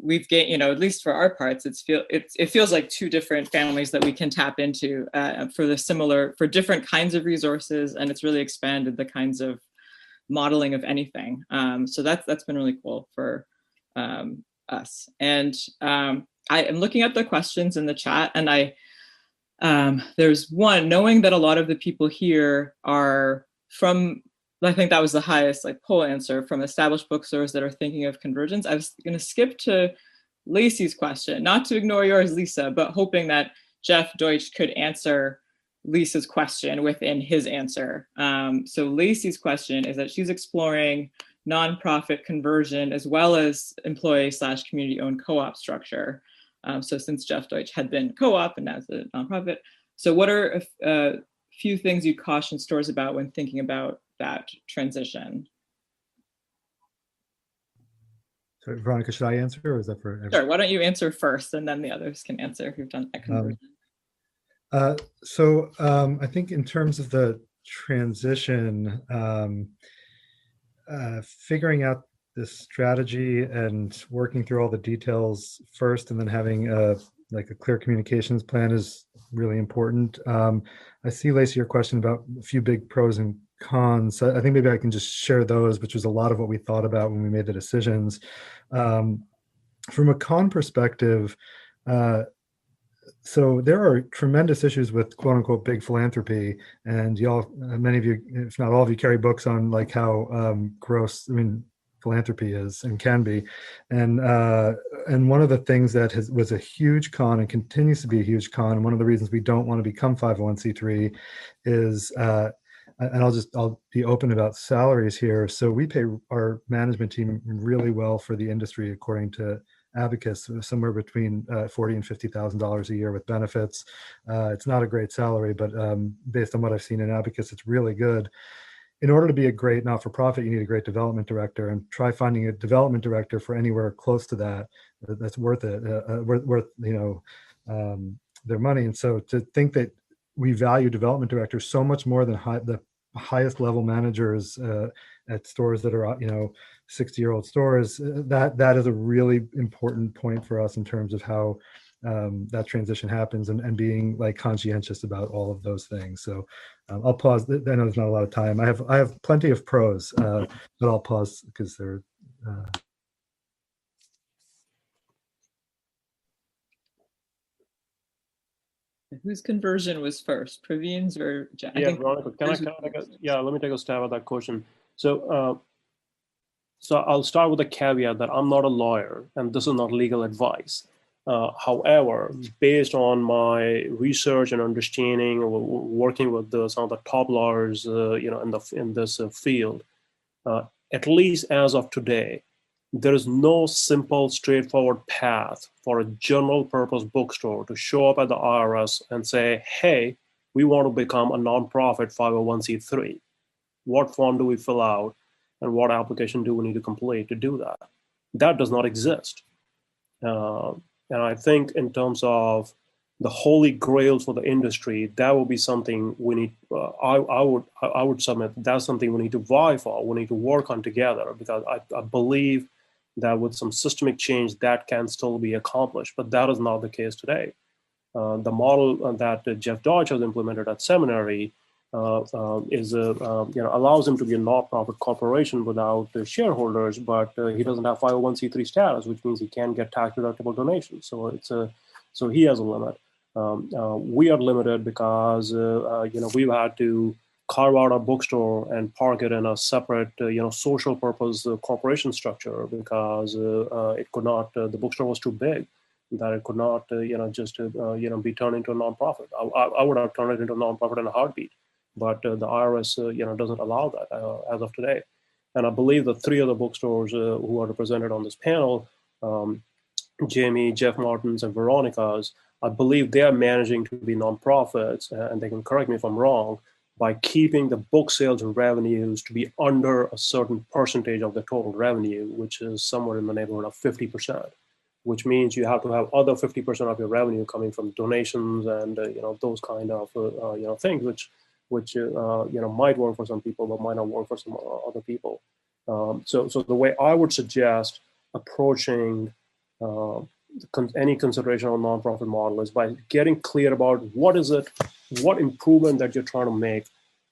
we've gained, at least for our parts, it feels like two different families that we can tap into for different kinds of resources, and it's really expanded the kinds of modeling of anything. So that's been really cool for us. And I am looking at the questions in the chat, and there's one, knowing that a lot of the people here are from, I think that was the highest poll answer, from established bookstores that are thinking of convergence. I was going to skip to Lacey's question, not to ignore yours, Lisa, but hoping that Jeff Deutsch could answer Lisa's question within his answer. So Lacey's question is that she's exploring nonprofit conversion as well as employee/community owned co-op structure. So since Jeff Deutsch had been co-op and now it's a nonprofit, so what are a few things you'd caution stores about when thinking about that transition? So Veronica, should I answer, or is that for everyone? Sure, why don't you answer first and then the others can answer who've done that conversion. I think in terms of the transition, figuring out the strategy and working through all the details first, and then having a clear communications plan is really important. I see, Lacey, your question about a few big pros and cons. I think maybe I can just share those, which was a lot of what we thought about when we made the decisions. From a con perspective, so there are tremendous issues with quote unquote big philanthropy, and many of you, if not all of you, carry books on how gross, philanthropy is and can be. And one of the things that was a huge con and continues to be a huge con, and one of the reasons we don't want to become 501c3 is, and I'll be open about salaries here. So we pay our management team really well for the industry, according to Abacus, somewhere between $40,000 and $50,000 a year with benefits. It's not a great salary, but based on what I've seen in Abacus, it's really good. In order to be a great not-for-profit, you need a great development director, and try finding a development director for anywhere close to that. That's worth it, worth their money. And so to think that we value development directors so much more than the highest level managers at stores that are 60-year-old stores, that is a really important point for us in terms of how that transition happens, and being conscientious about all of those things. So I'll pause. I know there's not a lot of time. I have plenty of pros, but I'll pause because they're. Whose conversion was first, Praveen's or Jen? Yeah, Veronica, let me take a stab at that question. So I'll start with a caveat that I'm not a lawyer and this is not legal advice. However, based on my research and understanding, working with some of the top lawyers, in this field, at least as of today, there is no simple, straightforward path for a general purpose bookstore to show up at the IRS and say, hey, we want to become a nonprofit 501c3. What form do we fill out, and what application do we need to complete to do that? That does not exist. And I think in terms of the holy grail for the industry, that will be something we need. I would submit that's something we need to vie for. We need to work on together, because I believe that with some systemic change that can still be accomplished, but that is not the case today. The model that Jeff Dodge has implemented at Seminary allows him to be a not-profit corporation without shareholders, but he doesn't have 501c3 status, which means he can't get tax-deductible donations. So he has a limit. We are limited because we've had to carve out our bookstore and park it in a separate social purpose corporation structure because it could not. The bookstore was too big that it could not be turned into a nonprofit. I would have turned it into a nonprofit in a heartbeat, but the IRS doesn't allow that as of today. And I believe the three other bookstores who are represented on this panel, Jamie, Jeff Martin's, and Veronica's, I believe they are managing to be nonprofits, and they can correct me if I'm wrong, by keeping the book sales revenues to be under a certain percentage of the total revenue, which is somewhere in the neighborhood of 50%, which means you have to have other 50% of your revenue coming from donations and those kind of things, which might work for some people but might not work for some other people. So the way I would suggest approaching any consideration on nonprofit model is by getting clear about what improvement that you're trying to make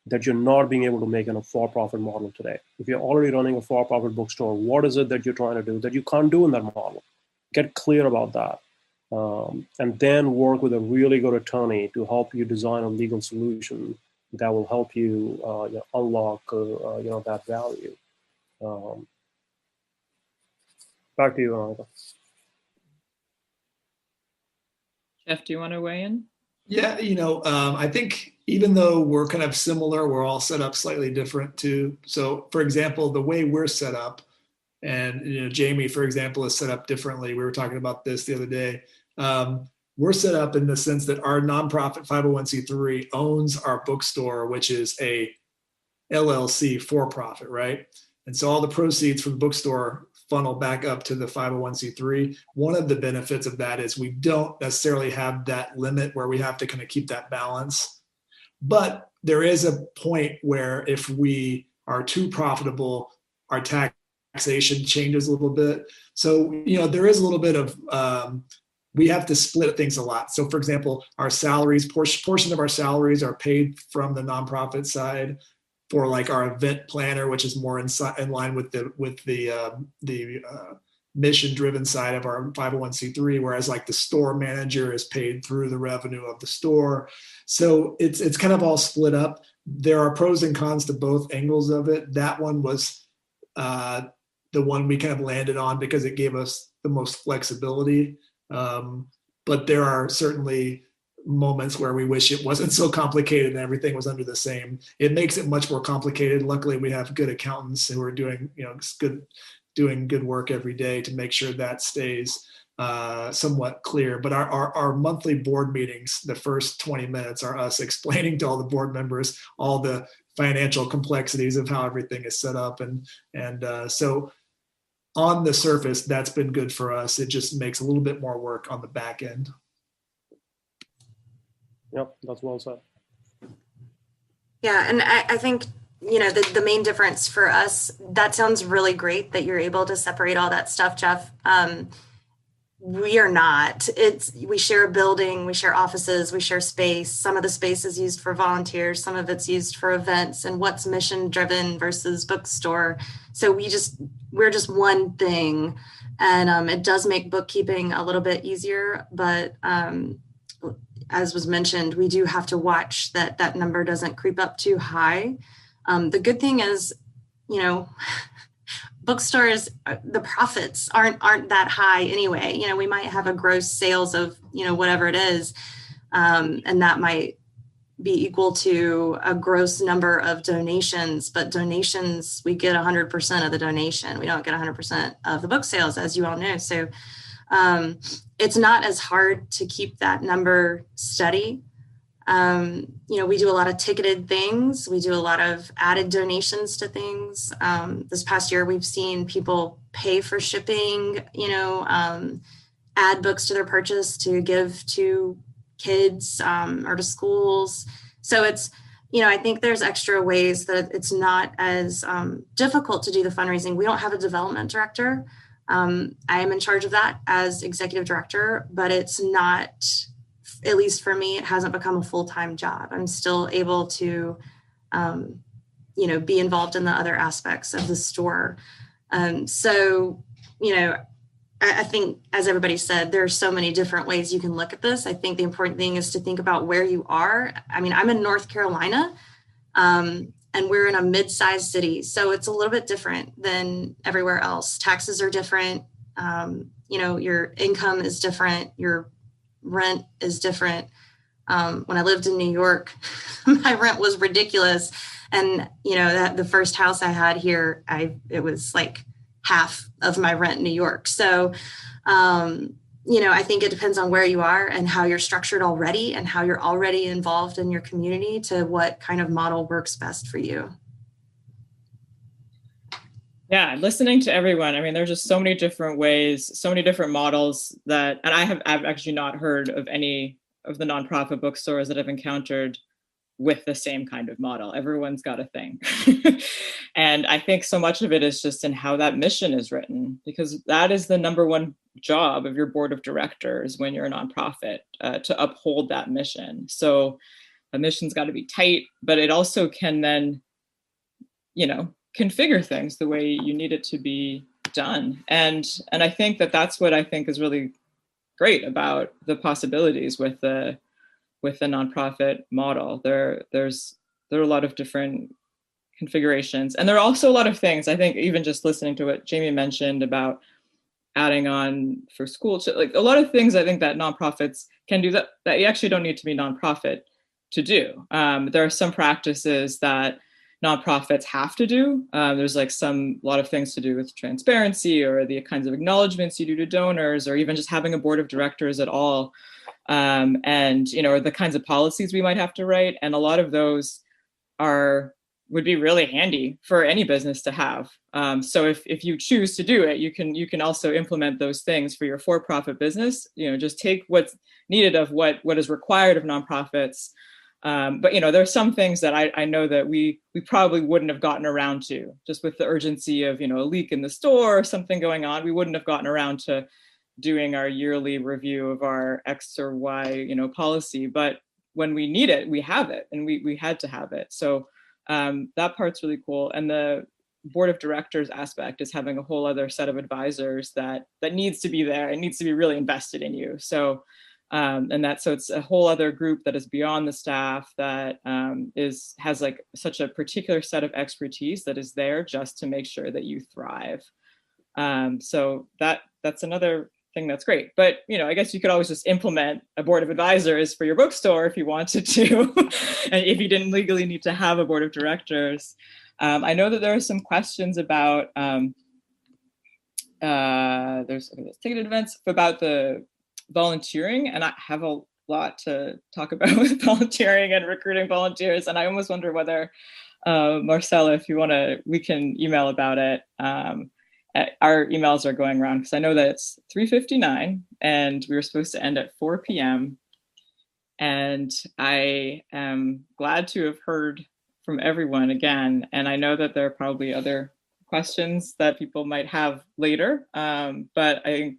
that you're not being able to make in a for-profit model today. If you're already running a for-profit bookstore, what is it that you're trying to do that you can't do in that model? Get clear about that. And then work with a really good attorney to help you design a legal solution that will help you unlock that value. Back to you, Veronica. Jeff, do you want to weigh in? Yeah, I think even though we're kind of similar, we're all set up slightly different too. So, for example, the way we're set up, and Jamie, for example, is set up differently. We were talking about this the other day. We're set up in the sense that our nonprofit 501c3 owns our bookstore, which is a LLC for profit, right? And so all the proceeds from the bookstore funnel back up to the 501c3. One of the benefits of that is we don't necessarily have that limit where we have to kind of keep that balance. But there is a point where if we are too profitable, our taxation changes a little bit. So, there is a little bit of, we have to split things a lot. So for example, our salaries, portion of our salaries are paid from the nonprofit side for like our event planner, which is more in line with the mission-driven side of our 501c3, whereas like the store manager is paid through the revenue of the store. So it's kind of all split up. There are pros and cons to both angles of it. That one was the one we kind of landed on because it gave us the most flexibility. But there are certainly moments where we wish it wasn't so complicated and everything was under the same. It makes it much more complicated. Luckily, we have good accountants who are doing good work every day to make sure that stays somewhat clear. But our monthly board meetings, the first 20 minutes are us explaining to all the board members all the financial complexities of how everything is set up. And so on the surface, that's been good for us. It just makes a little bit more work on the back end. Yep, that's well said. Yeah, and I think, the main difference for us, that sounds really great that you're able to separate all that stuff, Jeff. We are not. We share a building, we share offices, we share space. Some of the space is used for volunteers, some of it's used for events, and what's mission driven versus bookstore. So we're just one thing, and it does make bookkeeping a little bit easier, but as was mentioned, we do have to watch that number doesn't creep up too high. The good thing is, bookstores, the profits aren't that high anyway. We might have a gross sales of, whatever it is, and that might be equal to a gross number of donations, but donations, we get 100% of the donation. We don't get 100% of the book sales, as you all know. So it's not as hard to keep that number steady. We do a lot of ticketed things. We do a lot of added donations to things. This past year, we've seen people pay for shipping, add books to their purchase to give to kids or to schools. So it's, I think there's extra ways that it's not as difficult to do the fundraising. We don't have a development director. I am in charge of that as executive director, but it's not at least for me, it hasn't become a full-time job. I'm still able to, be involved in the other aspects of the store. I think, as everybody said, there are so many different ways you can look at this. I think the important thing is to think about where you are. I mean, I'm in North Carolina, and we're in a mid-sized city, so it's a little bit different than everywhere else. Taxes are different. Your income is different. Your rent is different. When I lived in New York, my rent was ridiculous. And, the first house I had here, it was like half of my rent in New York. So, I think it depends on where you are and how you're structured already and how you're already involved in your community to what kind of model works best for you. Yeah, listening to everyone, I mean, there's just so many different ways, so many different models and I've actually not heard of any of the nonprofit bookstores that I've encountered with the same kind of model. Everyone's got a thing. And I think so much of it is just in how that mission is written, because that is the number one job of your board of directors when you're a nonprofit, to uphold that mission. So the mission's got to be tight, but it also can then, configure things the way you need it to be done. And I think that's what I think is really great about the possibilities with the nonprofit model. There are a lot of different configurations, and there are also a lot of things. I think even just listening to what Jamie mentioned about adding on for school, like a lot of things I think that nonprofits can do that you actually don't need to be nonprofit to do. There are some practices that nonprofits have to do. There's like a lot of things to do with transparency or the kinds of acknowledgements you do to donors, or even just having a board of directors at all. And, the kinds of policies we might have to write. And a lot of those would be really handy for any business to have. So if you choose to do it, you can also implement those things for your for-profit business. Just take what's needed of what is required of nonprofits. But there's some things that I know that we probably wouldn't have gotten around to, just with the urgency of, a leak in the store or something going on. We wouldn't have gotten around to doing our yearly review of our X or Y, policy. But when we need it, we have it, and we had to have it. So that part's really cool. And the board of directors aspect is having a whole other set of advisors that needs to be there. It needs to be really invested in you. So so it's a whole other group that is beyond the staff that has like such a particular set of expertise that is there just to make sure that you thrive. So that's another thing that's great. But I guess you could always just implement a board of advisors for your bookstore if you wanted to, and if you didn't legally need to have a board of directors. I know that there are some questions about there's ticketed events about the volunteering, and I have a lot to talk about with volunteering and recruiting volunteers. And I almost wonder whether Marcella, if you want to, we can email about it. Our emails are going around because I know that it's 3:59 and we were supposed to end at 4 p.m. And I am glad to have heard from everyone again. And I know that there are probably other questions that people might have later, but I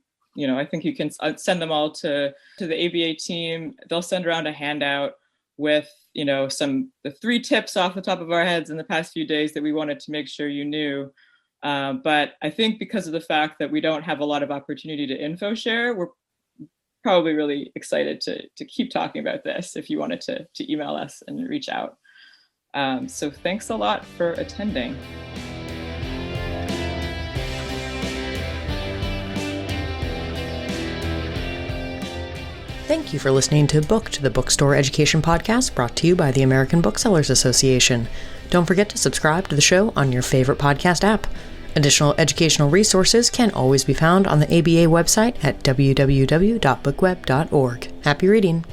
think you can send them all to the ABA team. They'll send around a handout with, the 3 tips off the top of our heads in the past few days that we wanted to make sure you knew. But I think because of the fact that we don't have a lot of opportunity to info share, we're probably really excited to keep talking about this if you wanted to email us and reach out. So thanks a lot for attending. Thank you for listening to the Bookstore Education Podcast, brought to you by the American Booksellers Association. Don't forget to subscribe to the show on your favorite podcast app. Additional educational resources can always be found on the ABA website at www.bookweb.org. Happy reading!